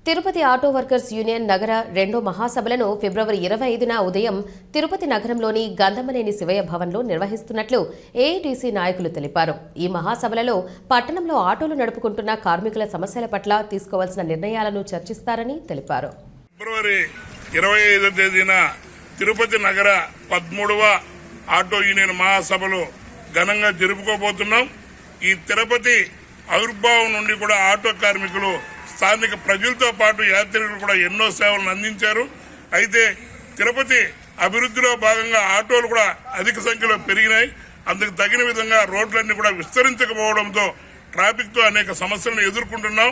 Tirupati auto workers union నగర రెండో మహాసభలను ఫిబ్రవరి 25న ఉదయం తిరుపతి నగరంలోని గంధమనేని శివయ్య భవన్లో నిర్వహిస్తున్నట్లు ఏఐటీసీ నాయకులు తెలిపారు. ఈ మహాసభలలో పట్టణంలో ఆటోలు నడుపుకుంటున్న కార్మికుల సమస్యల పట్ల తీసుకోవాల్సిన నిర్ణయాలను చర్చిస్తారని తెలిపారు. ఫిబ్రవరి 25వ తేదీన తిరుపతి నగర 13వ ఆటో యూనియన్ మహాసభలు ఘనంగా జరుపుకోబోతున్నాం. ఈ తిరుపతి ఆవిర్భావం నుండి కూడా ఆటో కార్మికులు స్థానిక ప్రజలతో పాటు యాత్రికులు కూడా ఎన్నో సేవలను అందించారు. అయితే తిరుపతి అభివృద్ధిలో భాగంగా ఆటోలు కూడా అధిక సంఖ్యలో పెరిగినాయి. అందుకు తగిన విధంగా రోడ్లన్నీ కూడా విస్తరించకపోవడంతో ట్రాఫిక్ తో అనేక సమస్యలను ఎదుర్కొంటున్నాం.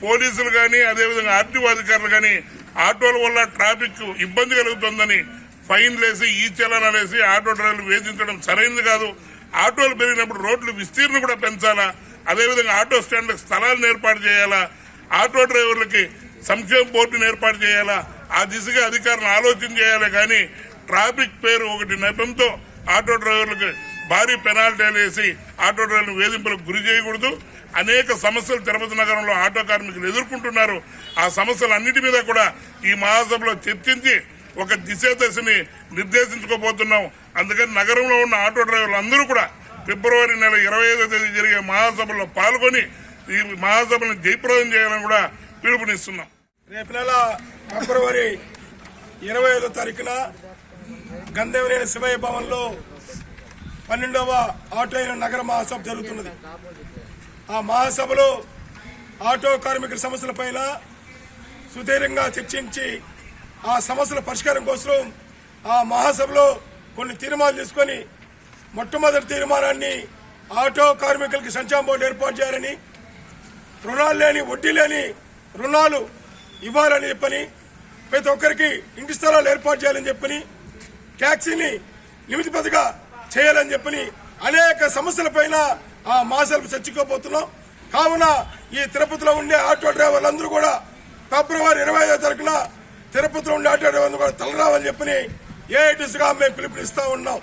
పోలీసులు గాని అదేవిధంగా ఆర్టీఓ అధికారులు గాని ఆటోల వల్ల ట్రాఫిక్ ఇబ్బంది కలుగుతుందని ఫైన్లేసి ఈ చలనాలేసి ఆటో డ్రైవర్లు వేధించడం సరైనది కాదు. ఆటోలు పెరిగినప్పుడు రోడ్లు విస్తీర్ణం కూడా పెంచాలా, అదేవిధంగా ఆటో స్టాండ్లకు స్థలాలను ఏర్పాటు చేయాలా, ఆటో డ్రైవర్లకి సంక్షేమ బోర్డును ఏర్పాటు చేయాలా, ఆ దిశగా అధికారులను ఆలోచన చేయాలి. కానీ ట్రాఫిక్ పేరు ఒకటి నెపంతో ఆటో డ్రైవర్లకు భారీ పెనాల్టీలు వేసి ఆటో డ్రైవర్లు వేధింపులకు గురి చేయకూడదు. అనేక సమస్యలు తిరుపతి నగరంలో ఆటో కార్మికులు ఎదుర్కొంటున్నారు. ఆ సమస్యలన్నిటి మీద కూడా ఈ మహాసభలో చర్చించి ఒక దశని నిర్దేశించుకోబోతున్నాం. అందుకని నగరంలో ఉన్న ఆటో డ్రైవర్లు అందరూ కూడా ఫిబ్రవరి నెల 25వ తేదీ జరిగే మహాసభలో పాల్గొని ఈ మహాసభను జయప్రదం చేయాలని కూడా పిలుపునిస్తున్నాం. రేపు నెల ఫిబ్రవరి 25వ తారీఖున గంధమనేని శివయ్య భవన్లో 12వ ఆటో యూనియన్ నగర మహాసభ జరుగుతున్నది. ఆ మహాసభలో ఆటో కార్మికుల సమస్యలపైన సుదీర్ఘంగా చర్చించి ఆ సమస్యల పరిష్కారం కోసం ఆ మహాసభలో కొన్ని తీర్మానాలు తీసుకొని మొట్టమొదటి తీర్మానాన్ని ఆటో కార్మికులకి సంక్షేమ బోర్డు ఏర్పాటు చేయాలని, రుణాలు లేని వడ్డీ లేని రుణాలు ఇవ్వాలని చెప్పని, ప్రతి ఒక్కరికి ఇంటి స్థలాలు ఏర్పాటు చేయాలని చెప్పని, ట్యాక్సీని నిమితిపతిగా చేయాలని చెప్పని అనేక సమస్యలపైన ఆ మహాసభ చర్చించుకోబోతున్నాం. కావున ఈ తిరుపతిలో ఉండే ఆటో డ్రైవర్లందరూ కూడా ఫిబ్రవరి 25వ తారీఖున తిరుపతిలో ఉండే ఆటో డ్రైవర్లు కూడా తలరావాలని చెప్పని ఏఐటీసీగా మేము పిలుపునిస్తా ఉన్నాం.